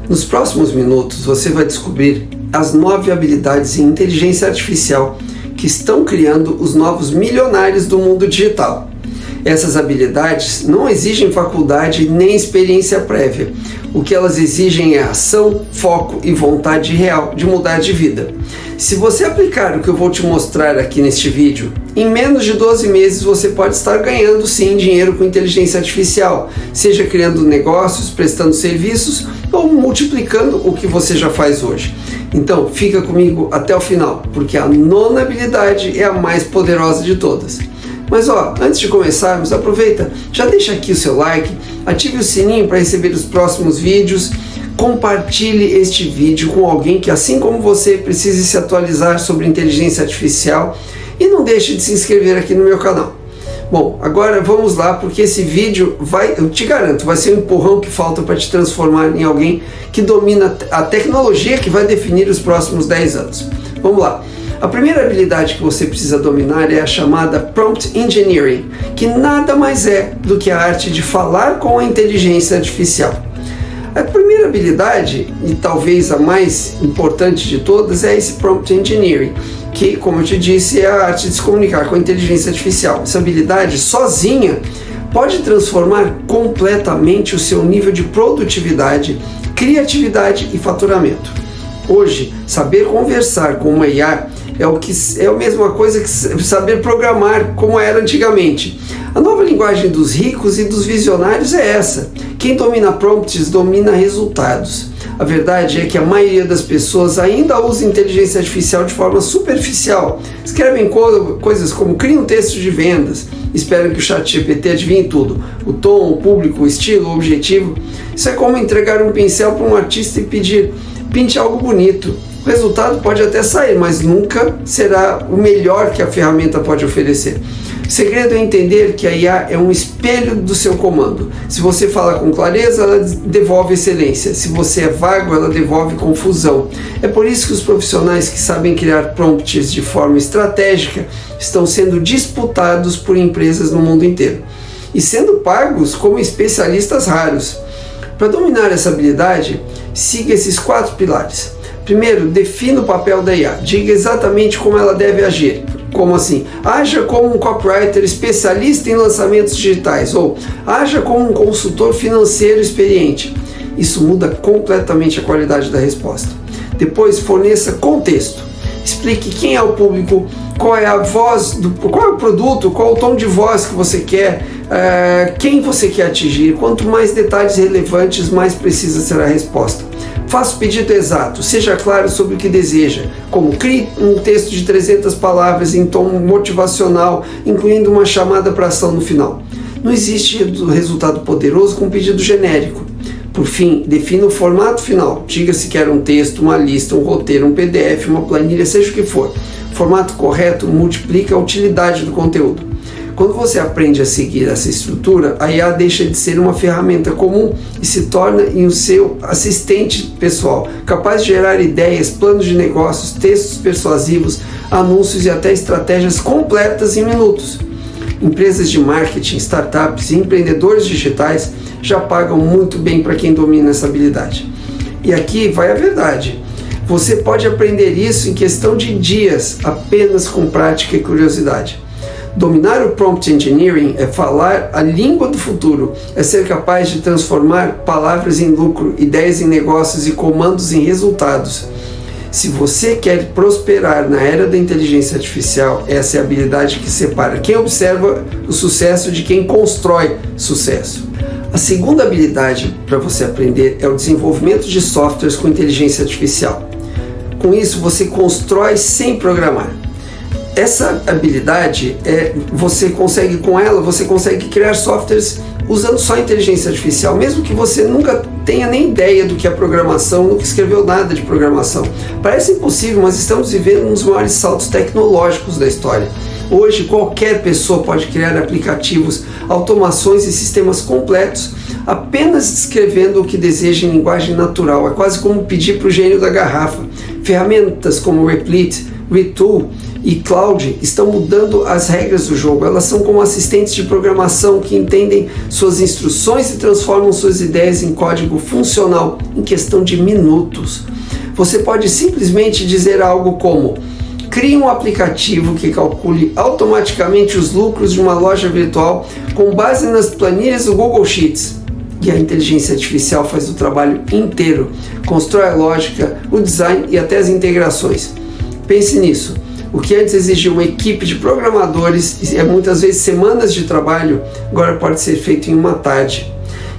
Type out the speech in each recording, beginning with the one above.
Nos próximos minutos você vai descobrir as 9 habilidades em inteligência artificial que estão criando os novos milionários do mundo digital. Essas habilidades não exigem faculdade nem experiência prévia. O que elas exigem é ação, foco e vontade real de mudar de vida. Se você aplicar o que eu vou te mostrar aqui neste vídeo, em menos de 12 meses você pode estar ganhando sim dinheiro com inteligência artificial, seja criando negócios, prestando serviços ou multiplicando o que você já faz hoje. Então fica comigo até o final, porque a 9ª habilidade é a mais poderosa de todas. Mas antes de começarmos, aproveita, já deixa aqui o seu like, ative o sininho para receber os próximos vídeos, compartilhe este vídeo com alguém que, assim como você, precise se atualizar sobre inteligência artificial e não deixe de se inscrever aqui no meu canal. Bom, agora vamos lá, porque esse vídeo eu te garanto, vai ser um empurrão que falta para te transformar em alguém que domina a tecnologia que vai definir os próximos 10 anos. Vamos lá. A primeira habilidade que você precisa dominar é a chamada Prompt Engineering, que nada mais é do que a arte de falar com a inteligência artificial. A primeira habilidade, e talvez a mais importante de todas, é esse Prompt Engineering, que, como eu te disse, é a arte de se comunicar com a inteligência artificial. Essa habilidade, sozinha, pode transformar completamente o seu nível de produtividade, criatividade e faturamento. Hoje, saber conversar com uma IA é a mesma coisa que saber programar, como era antigamente. A nova linguagem dos ricos e dos visionários é essa. Quem domina prompts domina resultados. A verdade é que a maioria das pessoas ainda usa inteligência artificial de forma superficial. Escrevem coisas como cria um texto de vendas, esperam que o ChatGPT adivinhe tudo. O tom, o público, o estilo, o objetivo. Isso é como entregar um pincel para um artista e pedir: pinte algo bonito. O resultado pode até sair, mas nunca será o melhor que a ferramenta pode oferecer. O segredo é entender que a IA é um espelho do seu comando. Se você fala com clareza, ela devolve excelência. Se você é vago, ela devolve confusão. É por isso que os profissionais que sabem criar prompts de forma estratégica estão sendo disputados por empresas no mundo inteiro e sendo pagos como especialistas raros. Para dominar essa habilidade, siga esses 4 pilares. Primeiro, defina o papel da IA. Diga exatamente como ela deve agir. Como assim? Haja como um copywriter especialista em lançamentos digitais, ou haja como um consultor financeiro experiente. Isso muda completamente a qualidade da resposta. Depois, forneça contexto. Explique quem é o público, qual é a voz, qual é o produto, qual é o tom de voz que você quer, quem você quer atingir. Quanto mais detalhes relevantes, mais precisa será a resposta. Faça o pedido exato, seja claro sobre o que deseja, como crie um texto de 300 palavras em tom motivacional, incluindo uma chamada para ação no final. Não existe resultado poderoso com um pedido genérico. Por fim, defina o formato final. Diga se quer um texto, uma lista, um roteiro, um PDF, uma planilha, seja o que for. O formato correto multiplica a utilidade do conteúdo. Quando você aprende a seguir essa estrutura, a IA deixa de ser uma ferramenta comum e se torna em o seu assistente pessoal, capaz de gerar ideias, planos de negócios, textos persuasivos, anúncios e até estratégias completas em minutos. Empresas de marketing, startups e empreendedores digitais já pagam muito bem para quem domina essa habilidade. E aqui vai a verdade. Você pode aprender isso em questão de dias, apenas com prática e curiosidade. Dominar o Prompt Engineering é falar a língua do futuro, é ser capaz de transformar palavras em lucro, ideias em negócios e comandos em resultados. Se você quer prosperar na era da inteligência artificial, essa é a habilidade que separa quem observa o sucesso de quem constrói sucesso. A segunda habilidade para você aprender é o desenvolvimento de softwares com inteligência artificial. Com isso, você constrói sem programar. Essa habilidade, você consegue criar softwares usando só inteligência artificial, mesmo que você nunca tenha nem ideia do que é programação, nunca escreveu nada de programação. Parece impossível, mas estamos vivendo um dos maiores saltos tecnológicos da história. Hoje, qualquer pessoa pode criar aplicativos, automações e sistemas completos, apenas escrevendo o que deseja em linguagem natural. É quase como pedir para o gênio da garrafa. Ferramentas como Replit, Retool e Cloud estão mudando as regras do jogo. Elas são como assistentes de programação que entendem suas instruções e transformam suas ideias em código funcional em questão de minutos. Você pode simplesmente dizer algo como: crie um aplicativo que calcule automaticamente os lucros de uma loja virtual com base nas planilhas do Google Sheets. E a inteligência artificial faz o trabalho inteiro, constrói a lógica, o design e até as integrações. Pense nisso. O que antes exigia uma equipe de programadores e muitas vezes semanas de trabalho, agora pode ser feito em uma tarde.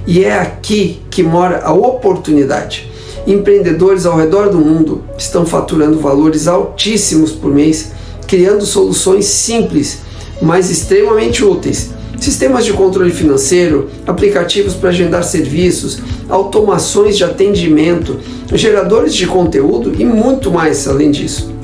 E é aqui que mora a oportunidade. Empreendedores ao redor do mundo estão faturando valores altíssimos por mês, criando soluções simples, mas extremamente úteis. Sistemas de controle financeiro, aplicativos para agendar serviços, automações de atendimento, geradores de conteúdo e muito mais além disso.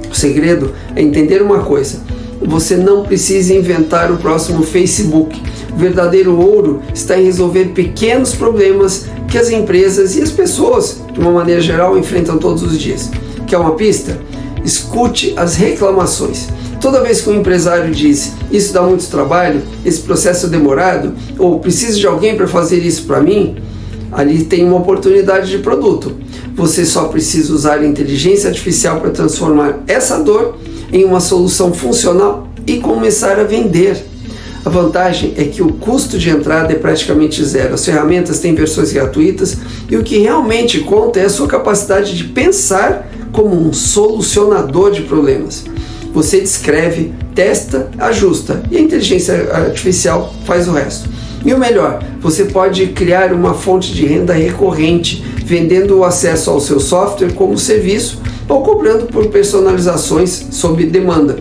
O segredo é entender uma coisa: você não precisa inventar o próximo Facebook. O verdadeiro ouro está em resolver pequenos problemas que as empresas e as pessoas, de uma maneira geral, enfrentam todos os dias. Quer uma pista? Escute as reclamações. Toda vez que um empresário diz: isso dá muito trabalho, esse processo é demorado, ou preciso de alguém para fazer isso para mim, ali tem uma oportunidade de produto. Você só precisa usar a inteligência artificial para transformar essa dor em uma solução funcional e começar a vender. A vantagem é que o custo de entrada é praticamente zero. As ferramentas têm versões gratuitas e o que realmente conta é a sua capacidade de pensar como um solucionador de problemas. Você descreve, testa, ajusta e a inteligência artificial faz o resto. E o melhor, você pode criar uma fonte de renda recorrente, vendendo o acesso ao seu software como serviço ou cobrando por personalizações sob demanda.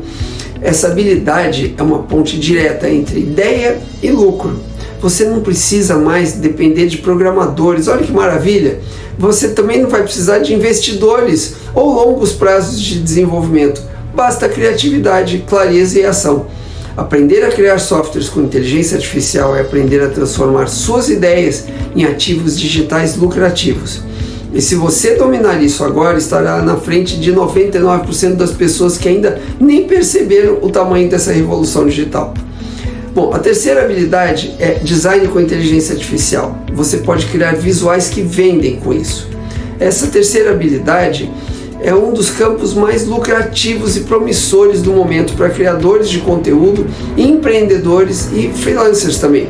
Essa habilidade é uma ponte direta entre ideia e lucro. Você não precisa mais depender de programadores. Olha que maravilha! Você também não vai precisar de investidores ou longos prazos de desenvolvimento. Basta criatividade, clareza e ação. Aprender a criar softwares com inteligência artificial é aprender a transformar suas ideias em ativos digitais lucrativos. E se você dominar isso agora, estará na frente de 99% das pessoas que ainda nem perceberam o tamanho dessa revolução digital. Bom, a terceira habilidade é design com inteligência artificial. Você pode criar visuais que vendem com isso. Essa terceira habilidade é um dos campos mais lucrativos e promissores do momento para criadores de conteúdo, empreendedores e freelancers também.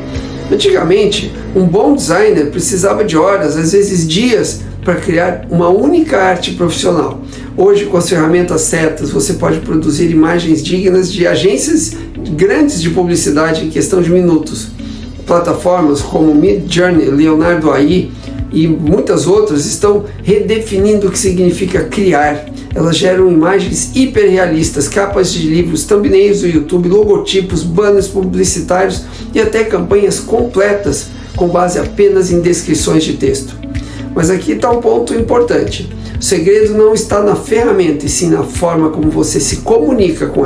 Antigamente, um bom designer precisava de horas, às vezes dias, para criar uma única arte profissional. Hoje, com as ferramentas certas, você pode produzir imagens dignas de agências grandes de publicidade em questão de minutos. Plataformas como Midjourney, Leonardo AI e muitas outras estão redefinindo o que significa criar. Elas geram imagens hiperrealistas, capas de livros, thumbnails do YouTube, logotipos, banners publicitários e até campanhas completas com base apenas em descrições de texto. Mas aqui está um ponto importante. O segredo não está na ferramenta, e sim na forma como você se comunica com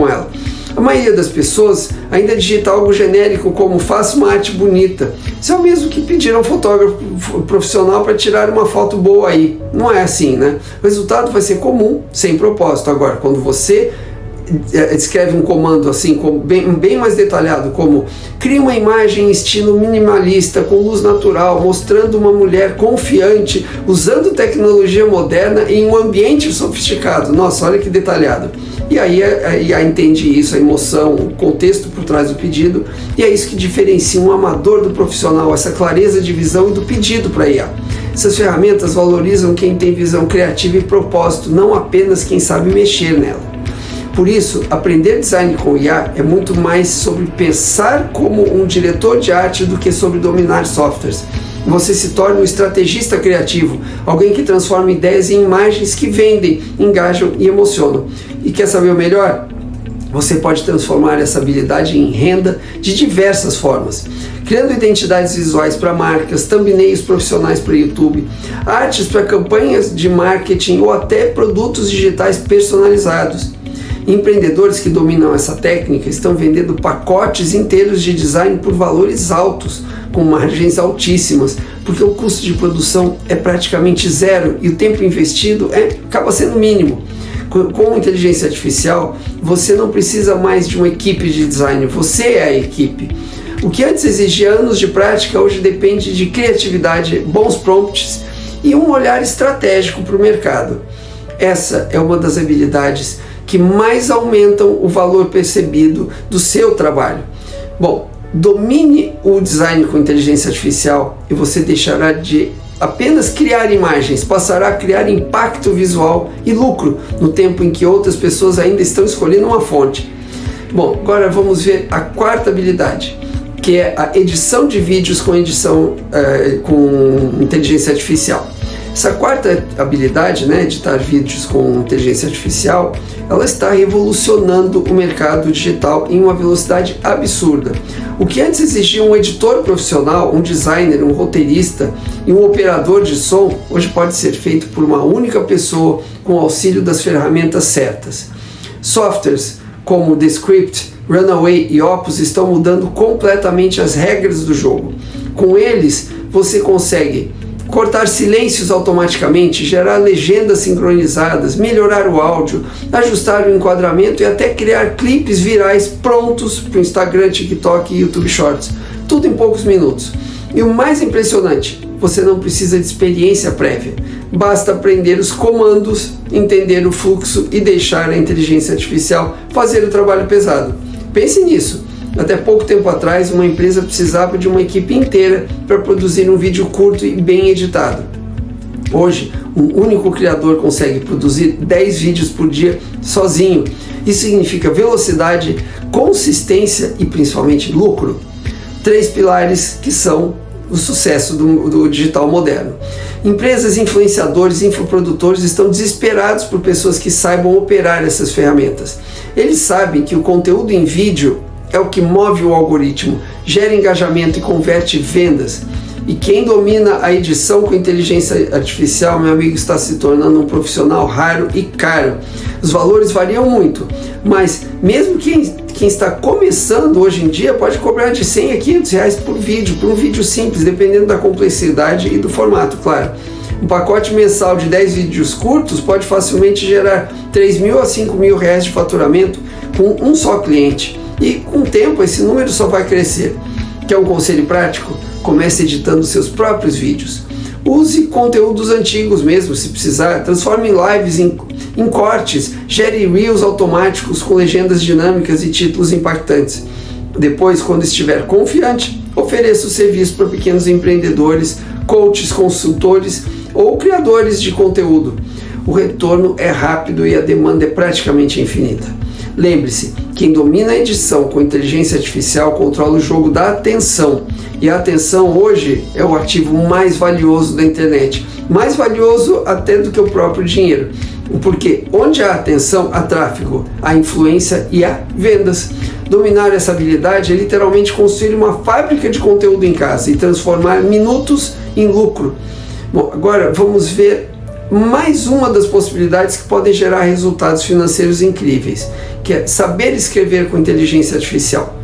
ela. A maioria das pessoas ainda digita algo genérico como faça uma arte bonita. Isso é o mesmo que pedir a um fotógrafo profissional para tirar uma foto boa aí. Não é assim, né? O resultado vai ser comum, sem propósito. Agora, quando você escreve um comando assim, bem mais detalhado, como cria uma imagem em estilo minimalista, com luz natural, mostrando uma mulher confiante, usando tecnologia moderna em um ambiente sofisticado. Nossa, olha que detalhado. E aí entende isso, a emoção, o contexto por trás do pedido, e é isso que diferencia um amador do profissional, essa clareza de visão e do pedido para a IA. Essas ferramentas valorizam quem tem visão criativa e propósito, não apenas quem sabe mexer nela. Por isso, aprender design com IA é muito mais sobre pensar como um diretor de arte do que sobre dominar softwares. Você se torna um estrategista criativo, alguém que transforma ideias em imagens que vendem, engajam e emocionam. E quer saber o melhor? Você pode transformar essa habilidade em renda de diversas formas, criando identidades visuais para marcas, thumbnails profissionais para YouTube, artes para campanhas de marketing ou até produtos digitais personalizados. Empreendedores que dominam essa técnica estão vendendo pacotes inteiros de design por valores altos, com margens altíssimas, porque o custo de produção é praticamente zero e o tempo investido acaba sendo mínimo. Com inteligência artificial, você não precisa mais de uma equipe de design, você é a equipe. O que antes exigia anos de prática, hoje depende de criatividade, bons prompts e um olhar estratégico para o mercado. Essa é uma das habilidades que mais aumentam o valor percebido do seu trabalho. Bom, domine o design com inteligência artificial e você deixará de apenas criar imagens, passará a criar impacto visual e lucro no tempo em que outras pessoas ainda estão escolhendo uma fonte. Bom, agora vamos ver a quarta habilidade, que é a edição de vídeos com inteligência artificial. Essa quarta habilidade, editar vídeos com inteligência artificial, ela está revolucionando o mercado digital em uma velocidade absurda. O que antes exigia um editor profissional, um designer, um roteirista e um operador de som, hoje pode ser feito por uma única pessoa com o auxílio das ferramentas certas. Softwares como Descript, Runway e Opus estão mudando completamente as regras do jogo. Com eles, você consegue cortar silêncios automaticamente, gerar legendas sincronizadas, melhorar o áudio, ajustar o enquadramento e até criar clipes virais prontos para o Instagram, TikTok e YouTube Shorts. Tudo em poucos minutos. E o mais impressionante, você não precisa de experiência prévia. Basta aprender os comandos, entender o fluxo e deixar a inteligência artificial fazer o trabalho pesado. Pense nisso. Até pouco tempo atrás, uma empresa precisava de uma equipe inteira para produzir um vídeo curto e bem editado. Hoje, um único criador consegue produzir 10 vídeos por dia sozinho. Isso significa velocidade, consistência e principalmente lucro. 3 pilares que são o sucesso do digital moderno. Empresas, influenciadores e infoprodutores estão desesperados por pessoas que saibam operar essas ferramentas. Eles sabem que o conteúdo em vídeo é o que move o algoritmo, gera engajamento e converte vendas. E quem domina a edição com inteligência artificial, meu amigo, está se tornando um profissional raro e caro. Os valores variam muito, mas mesmo quem está começando hoje em dia pode cobrar de 100 a 500 reais por vídeo, por um vídeo simples, dependendo da complexidade e do formato, claro. Um pacote mensal de 10 vídeos curtos pode facilmente gerar 3 mil a 5 mil reais de faturamento com um só cliente. E com o tempo esse número só vai crescer. Quer um conselho prático? Comece editando seus próprios vídeos. Use conteúdos antigos mesmo, se precisar. Transforme lives em cortes. Gere reels automáticos com legendas dinâmicas e títulos impactantes. Depois, quando estiver confiante, ofereça o serviço para pequenos empreendedores, coaches, consultores ou criadores de conteúdo. O retorno é rápido e a demanda é praticamente infinita. Lembre-se, quem domina a edição com inteligência artificial controla o jogo da atenção. E a atenção hoje é o ativo mais valioso da internet. Mais valioso até do que o próprio dinheiro. Porque onde há atenção, há tráfego, há influência e há vendas. Dominar essa habilidade é literalmente construir uma fábrica de conteúdo em casa e transformar minutos em lucro. Bom, agora vamos ver mais uma das possibilidades que podem gerar resultados financeiros incríveis, que é saber escrever com inteligência artificial.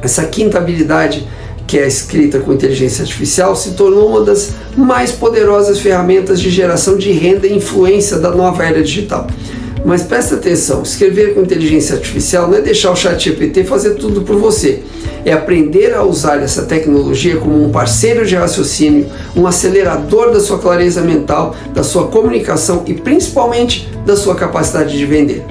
Essa quinta habilidade, que é a escrita com inteligência artificial, se tornou uma das mais poderosas ferramentas de geração de renda e influência da nova era digital. Mas presta atenção, escrever com inteligência artificial não é deixar o ChatGPT fazer tudo por você. É aprender a usar essa tecnologia como um parceiro de raciocínio, um acelerador da sua clareza mental, da sua comunicação e principalmente da sua capacidade de vender.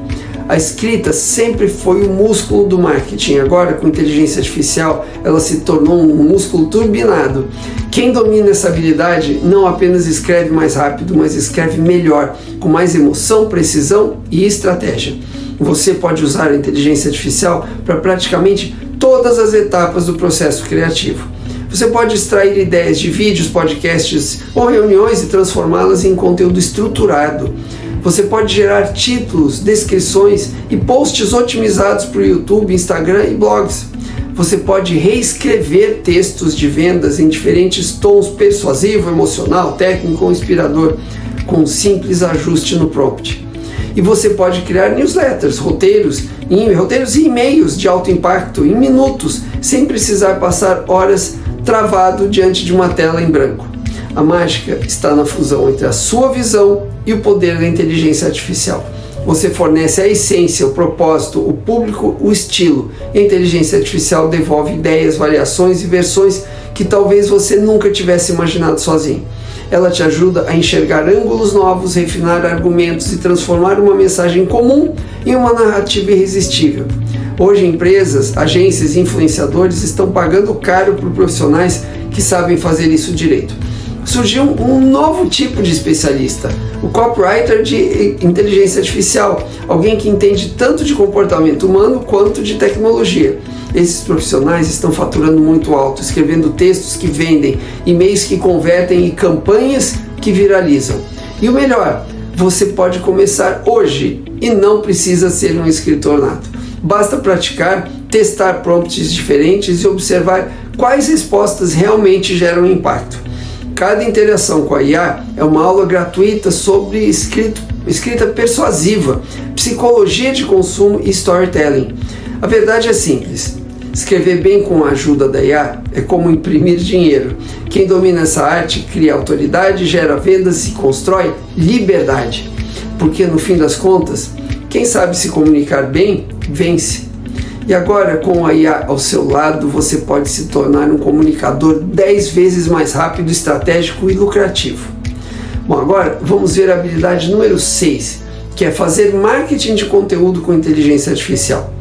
A escrita sempre foi o músculo do marketing. Agora, com inteligência artificial, ela se tornou um músculo turbinado. Quem domina essa habilidade não apenas escreve mais rápido, mas escreve melhor, com mais emoção, precisão e estratégia. Você pode usar a inteligência artificial para praticamente todas as etapas do processo criativo. Você pode extrair ideias de vídeos, podcasts ou reuniões e transformá-las em conteúdo estruturado. Você pode gerar títulos, descrições e posts otimizados para o YouTube, Instagram e blogs. Você pode reescrever textos de vendas em diferentes tons, persuasivo, emocional, técnico ou inspirador, com um simples ajuste no prompt. E você pode criar newsletters, roteiros e e-mails de alto impacto em minutos, sem precisar passar horas travado diante de uma tela em branco. A mágica está na fusão entre a sua visão e o poder da inteligência artificial. Você fornece a essência, o propósito, o público, o estilo. E a inteligência artificial devolve ideias, variações e versões que talvez você nunca tivesse imaginado sozinho. Ela te ajuda a enxergar ângulos novos, refinar argumentos e transformar uma mensagem comum em uma narrativa irresistível. Hoje, empresas, agências e influenciadores estão pagando caro por profissionais que sabem fazer isso direito. Surgiu um novo tipo de especialista, o copywriter de inteligência artificial, alguém que entende tanto de comportamento humano quanto de tecnologia. Esses profissionais estão faturando muito alto, escrevendo textos que vendem, e-mails que convertem e campanhas que viralizam. E o melhor, você pode começar hoje e não precisa ser um escritor nato. Basta praticar, testar prompts diferentes e observar quais respostas realmente geram impacto. Cada interação com a IA é uma aula gratuita sobre escrita persuasiva, psicologia de consumo e storytelling. A verdade é simples. Escrever bem com a ajuda da IA é como imprimir dinheiro. Quem domina essa arte cria autoridade, gera vendas e constrói liberdade. Porque no fim das contas, quem sabe se comunicar bem, vence. E agora, com a IA ao seu lado, você pode se tornar um comunicador 10 vezes mais rápido, estratégico e lucrativo. Bom, agora vamos ver a habilidade número 6, que é fazer marketing de conteúdo com inteligência artificial.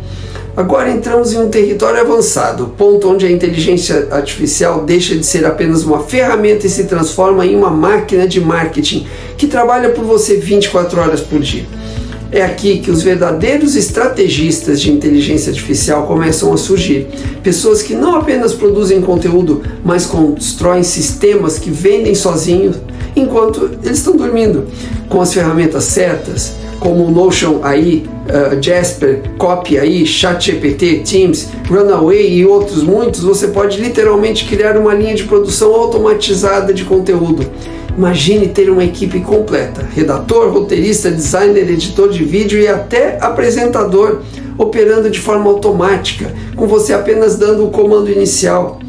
Agora entramos em um território avançado, ponto onde a inteligência artificial deixa de ser apenas uma ferramenta e se transforma em uma máquina de marketing que trabalha por você 24 horas por dia. É aqui que os verdadeiros estrategistas de inteligência artificial começam a surgir. Pessoas que não apenas produzem conteúdo, mas constroem sistemas que vendem sozinhos enquanto eles estão dormindo. Com as ferramentas certas, como o Notion AI, Jasper, Copy AI, ChatGPT, Teams, Runway e outros muitos, você pode literalmente criar uma linha de produção automatizada de conteúdo. Imagine ter uma equipe completa, redator, roteirista, designer, editor de vídeo e até apresentador, operando de forma automática, com você apenas dando o comando inicial.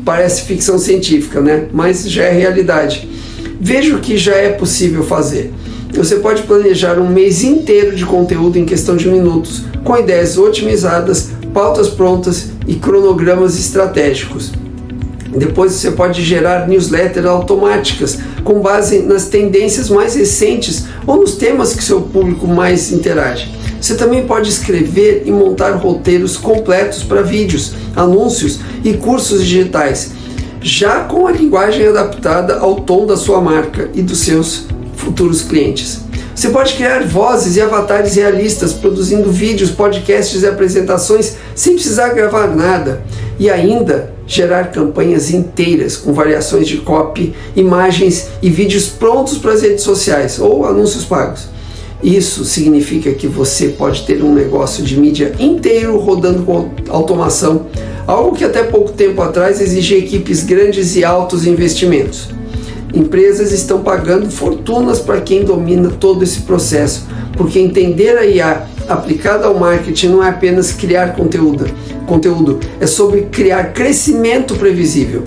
Parece ficção científica, né? Mas já é realidade. Veja o que já é possível fazer. Você pode planejar um mês inteiro de conteúdo em questão de minutos, com ideias otimizadas, pautas prontas e cronogramas estratégicos. Depois você pode gerar newsletters automáticas com base nas tendências mais recentes ou nos temas que seu público mais interage. Você também pode escrever e montar roteiros completos para vídeos, anúncios e cursos digitais, já com a linguagem adaptada ao tom da sua marca e dos seus futuros clientes. Você pode criar vozes e avatares realistas, produzindo vídeos, podcasts e apresentações sem precisar gravar nada. E ainda gerar campanhas inteiras com variações de copy, imagens e vídeos prontos para as redes sociais ou anúncios pagos. Isso significa que você pode ter um negócio de mídia inteiro rodando com automação, algo que até pouco tempo atrás exigia equipes grandes e altos investimentos. Empresas estão pagando fortunas para quem domina todo esse processo, porque entender a IA aplicada ao marketing não é apenas criar conteúdo, é sobre criar crescimento previsível.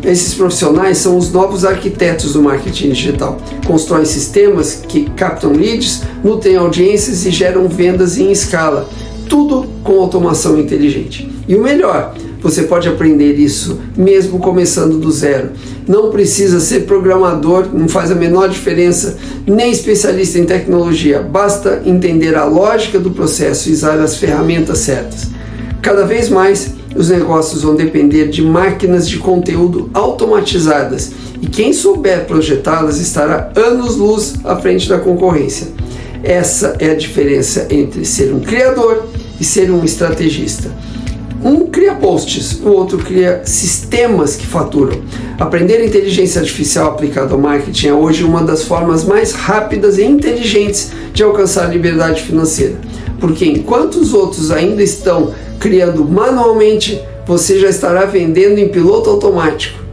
Esses profissionais são os novos arquitetos do marketing digital. Constroem sistemas que captam leads, nutrem audiências e geram vendas em escala. Tudo com automação inteligente. E o melhor, você pode aprender isso mesmo começando do zero. Não precisa ser programador, não faz a menor diferença, nem especialista em tecnologia. Basta entender a lógica do processo e usar as ferramentas certas. Cada vez mais, os negócios vão depender de máquinas de conteúdo automatizadas e quem souber projetá-las estará anos-luz à frente da concorrência. Essa é a diferença entre ser um criador e ser um estrategista. Um cria posts, o outro cria sistemas que faturam. Aprender inteligência artificial aplicada ao marketing é hoje uma das formas mais rápidas e inteligentes de alcançar liberdade financeira. Porque enquanto os outros ainda estão criando manualmente, você já estará vendendo em piloto automático.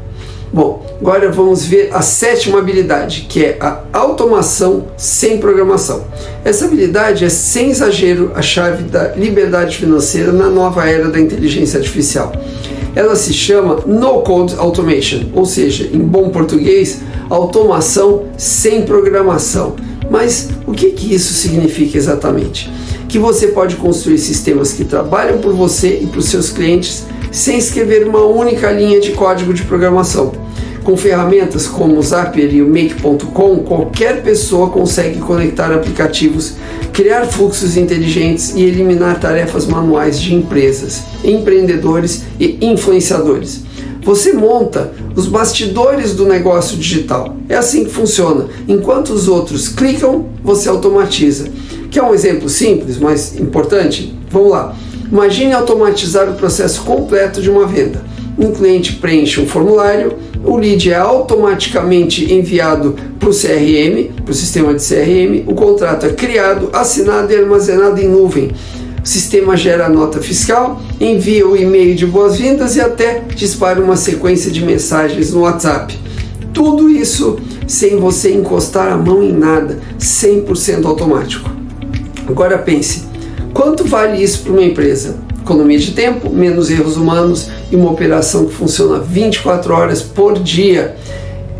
Bom, agora vamos ver a sétima habilidade, que é a automação sem programação. Essa habilidade é, sem exagero, a chave da liberdade financeira na nova era da inteligência artificial. Ela se chama No Code Automation, ou seja, em bom português, automação sem programação. Mas o que isso significa exatamente? Que você pode construir sistemas que trabalham por você e para os seus clientes sem escrever uma única linha de código de programação. Com ferramentas como o Zapier e o Make.com, qualquer pessoa consegue conectar aplicativos, criar fluxos inteligentes e eliminar tarefas manuais de empresas, empreendedores e influenciadores. Você monta os bastidores do negócio digital. É assim que funciona. Enquanto os outros clicam, você automatiza. Quer um exemplo simples, mas importante? Vamos lá. Imagine automatizar o processo completo de uma venda. Um cliente preenche um formulário, o lead é automaticamente enviado para o CRM, para o sistema de CRM, o contrato é criado, assinado e armazenado em nuvem. O sistema gera a nota fiscal, envia o e-mail de boas-vindas e até dispara uma sequência de mensagens no WhatsApp. Tudo isso sem você encostar a mão em nada, 100% automático. Agora pense, quanto vale isso para uma empresa? Economia de tempo, menos erros humanos e uma operação que funciona 24 horas por dia.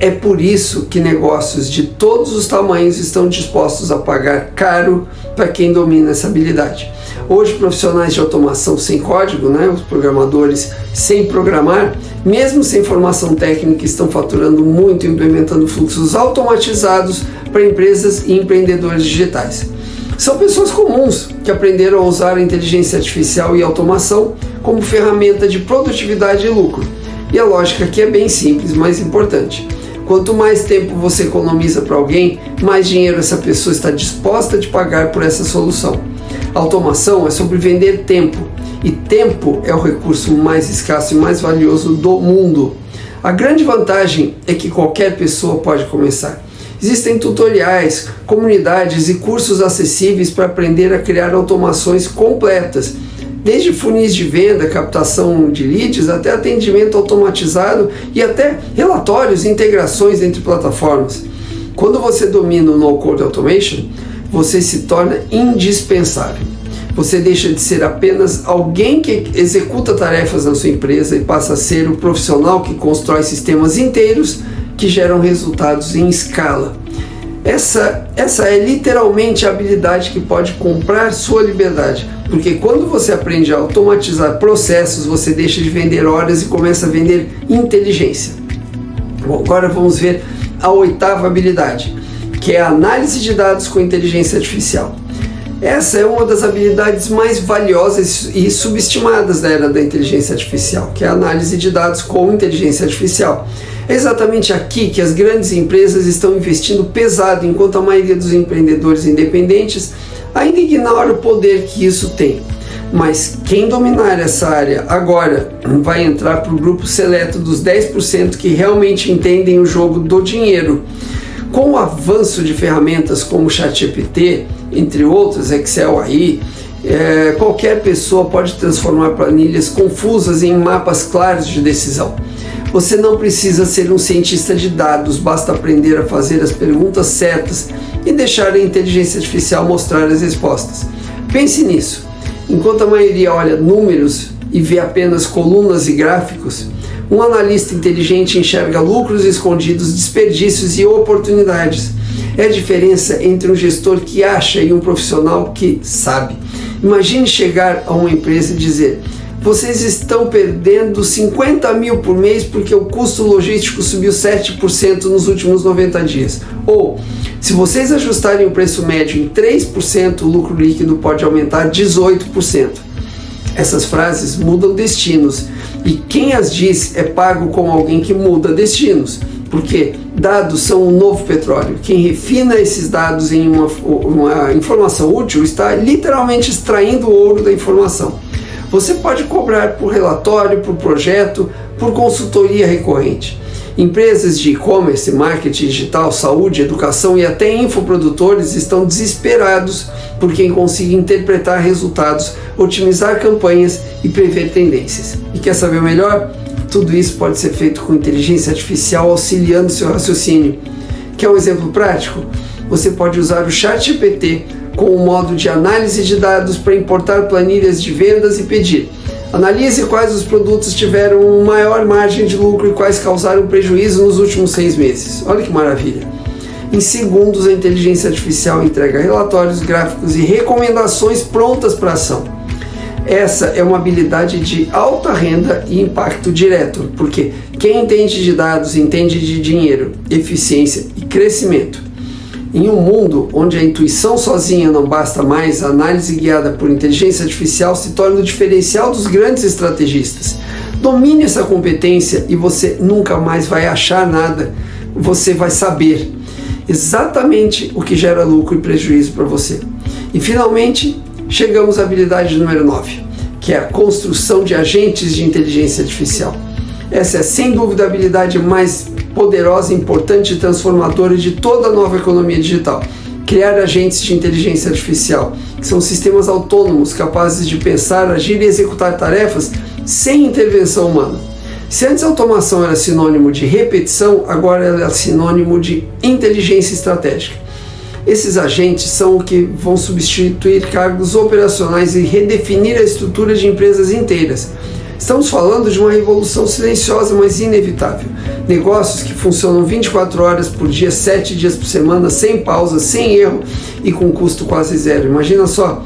É por isso que negócios de todos os tamanhos estão dispostos a pagar caro para quem domina essa habilidade. Hoje, profissionais de automação sem código, os programadores sem programar, mesmo sem formação técnica, estão faturando muito implementando fluxos automatizados para empresas e empreendedores digitais. São pessoas comuns que aprenderam a usar a inteligência artificial e automação como ferramenta de produtividade e lucro. E a lógica aqui é bem simples, mas importante. Quanto mais tempo você economiza para alguém, mais dinheiro essa pessoa está disposta a pagar por essa solução. A automação é sobre vender tempo, e tempo é o recurso mais escasso e mais valioso do mundo. A grande vantagem é que qualquer pessoa pode começar. Existem tutoriais, comunidades e cursos acessíveis para aprender a criar automações completas, desde funis de venda, captação de leads, até atendimento automatizado e até relatórios e integrações entre plataformas. Quando você domina o No-Code Automation, você se torna indispensável. Você deixa de ser apenas alguém que executa tarefas na sua empresa e passa a ser o profissional que constrói sistemas inteiros que geram resultados em escala. Essa é literalmente a habilidade que pode comprar sua liberdade, porque quando você aprende a automatizar processos, você deixa de vender horas e começa a vender inteligência. Bom, agora vamos ver a 8ª habilidade, que é a análise de dados com inteligência artificial. Essa é uma das habilidades mais valiosas e subestimadas da era da inteligência artificial, que é a análise de dados com inteligência artificial. É exatamente aqui que as grandes empresas estão investindo pesado, enquanto a maioria dos empreendedores independentes ainda ignora o poder que isso tem. Mas quem dominar essa área agora vai entrar para o grupo seleto dos 10% que realmente entendem o jogo do dinheiro. Com o avanço de ferramentas como o ChatGPT, entre outras, Excel aí, qualquer pessoa pode transformar planilhas confusas em mapas claros de decisão. Você não precisa ser um cientista de dados, basta aprender a fazer as perguntas certas e deixar a inteligência artificial mostrar as respostas. Pense nisso. Enquanto a maioria olha números e vê apenas colunas e gráficos, um analista inteligente enxerga lucros escondidos, desperdícios e oportunidades. É a diferença entre um gestor que acha e um profissional que sabe. Imagine chegar a uma empresa e dizer: vocês estão perdendo 50 mil por mês porque o custo logístico subiu 7% nos últimos 90 dias. Ou, se vocês ajustarem o preço médio em 3%, o lucro líquido pode aumentar 18%. Essas frases mudam destinos, e quem as diz é pago como alguém que muda destinos, porque dados são o novo petróleo. Quem refina esses dados em uma informação útil está literalmente extraindo o ouro da informação. Você pode cobrar por relatório, por projeto, por consultoria recorrente. Empresas de e-commerce, marketing digital, saúde, educação e até infoprodutores estão desesperados por quem consiga interpretar resultados, otimizar campanhas e prever tendências. E quer saber o melhor? Tudo isso pode ser feito com inteligência artificial auxiliando seu raciocínio. Quer um exemplo prático? Você pode usar o ChatGPT com o modo de análise de dados para importar planilhas de vendas e pedir: analise quais os produtos tiveram maior margem de lucro e quais causaram prejuízo nos últimos 6 meses. Olha que maravilha! Em segundos, a inteligência artificial entrega relatórios, gráficos e recomendações prontas para ação. Essa é uma habilidade de alta renda e impacto direto, porque quem entende de dados entende de dinheiro, eficiência e crescimento. Em um mundo onde a intuição sozinha não basta mais, a análise guiada por inteligência artificial se torna o diferencial dos grandes estrategistas. Domine essa competência e você nunca mais vai achar nada. Você vai saber exatamente o que gera lucro e prejuízo para você. E finalmente, chegamos à habilidade número 9, que é a construção de agentes de inteligência artificial. Essa é sem dúvida a habilidade mais poderosa, importante e transformadora de toda a nova economia digital. Criar agentes de inteligência artificial, que são sistemas autônomos capazes de pensar, agir e executar tarefas sem intervenção humana. Se antes a automação era sinônimo de repetição, agora ela é sinônimo de inteligência estratégica. Esses agentes são o que vão substituir cargos operacionais e redefinir a estrutura de empresas inteiras. Estamos falando de uma revolução silenciosa, mas inevitável. Negócios que funcionam 24 horas por dia, 7 dias por semana, sem pausa, sem erro e com custo quase zero. Imagina só,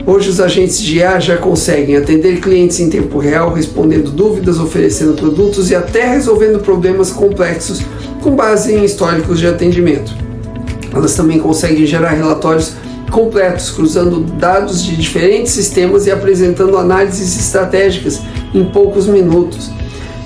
hoje os agentes de IA já conseguem atender clientes em tempo real, respondendo dúvidas, oferecendo produtos e até resolvendo problemas complexos com base em históricos de atendimento. Elas também conseguem gerar relatórios completos, cruzando dados de diferentes sistemas e apresentando análises estratégicas em poucos minutos.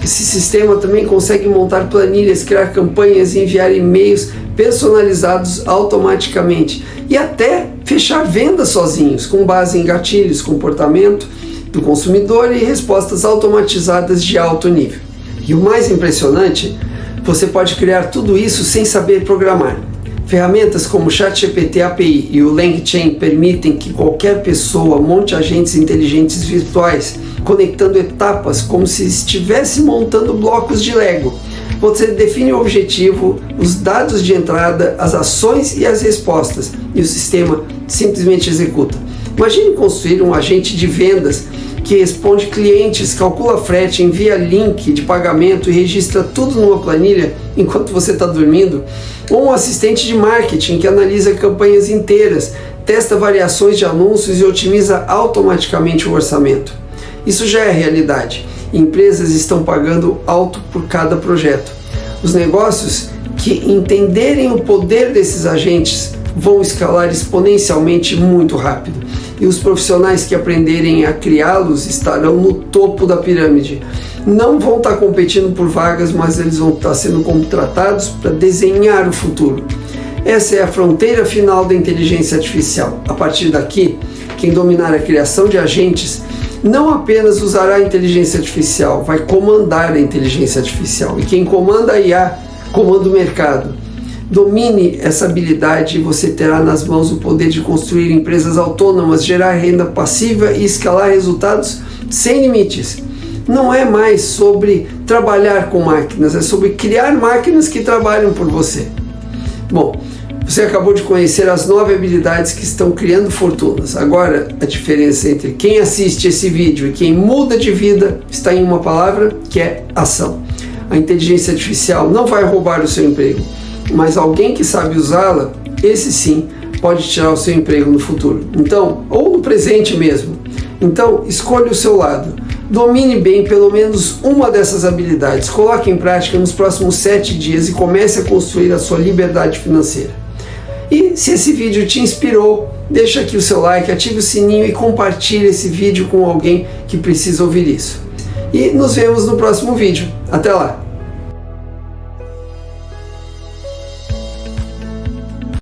Esse sistema também consegue montar planilhas, criar campanhas e enviar e-mails personalizados automaticamente e até fechar vendas sozinhos, com base em gatilhos, comportamento do consumidor e respostas automatizadas de alto nível. E o mais impressionante, você pode criar tudo isso sem saber programar. Ferramentas como o ChatGPT API e o LangChain permitem que qualquer pessoa monte agentes inteligentes virtuais, conectando etapas como se estivesse montando blocos de Lego. Você define o objetivo, os dados de entrada, as ações e as respostas, e o sistema simplesmente executa. Imagine construir um agente de vendas que responde clientes, calcula frete, envia link de pagamento e registra tudo numa planilha enquanto você está dormindo, ou um assistente de marketing que analisa campanhas inteiras, testa variações de anúncios e otimiza automaticamente o orçamento. Isso já é realidade. Empresas estão pagando alto por cada projeto. Os negócios que entenderem o poder desses agentes vão escalar exponencialmente muito rápido. E os profissionais que aprenderem a criá-los estarão no topo da pirâmide. Não vão estar competindo por vagas, mas eles vão estar sendo contratados para desenhar o futuro. Essa é a fronteira final da inteligência artificial. A partir daqui, quem dominar a criação de agentes não apenas usará a inteligência artificial, vai comandar a inteligência artificial. E quem comanda a IA, comanda o mercado. Domine essa habilidade e você terá nas mãos o poder de construir empresas autônomas, gerar renda passiva e escalar resultados sem limites. Não é mais sobre trabalhar com máquinas, é sobre criar máquinas que trabalham por você. Bom, você acabou de conhecer as 9 habilidades que estão criando fortunas. Agora, a diferença entre quem assiste esse vídeo e quem muda de vida está em uma palavra, que é ação. A inteligência artificial não vai roubar o seu emprego, mas alguém que sabe usá-la, esse sim, pode tirar o seu emprego no futuro. Então, ou no presente mesmo. Então, escolha o seu lado. Domine bem pelo menos uma dessas habilidades. Coloque em prática nos próximos 7 dias e comece a construir a sua liberdade financeira. E se esse vídeo te inspirou, deixa aqui o seu like, ative o sininho e compartilhe esse vídeo com alguém que precisa ouvir isso. E nos vemos no próximo vídeo. Até lá!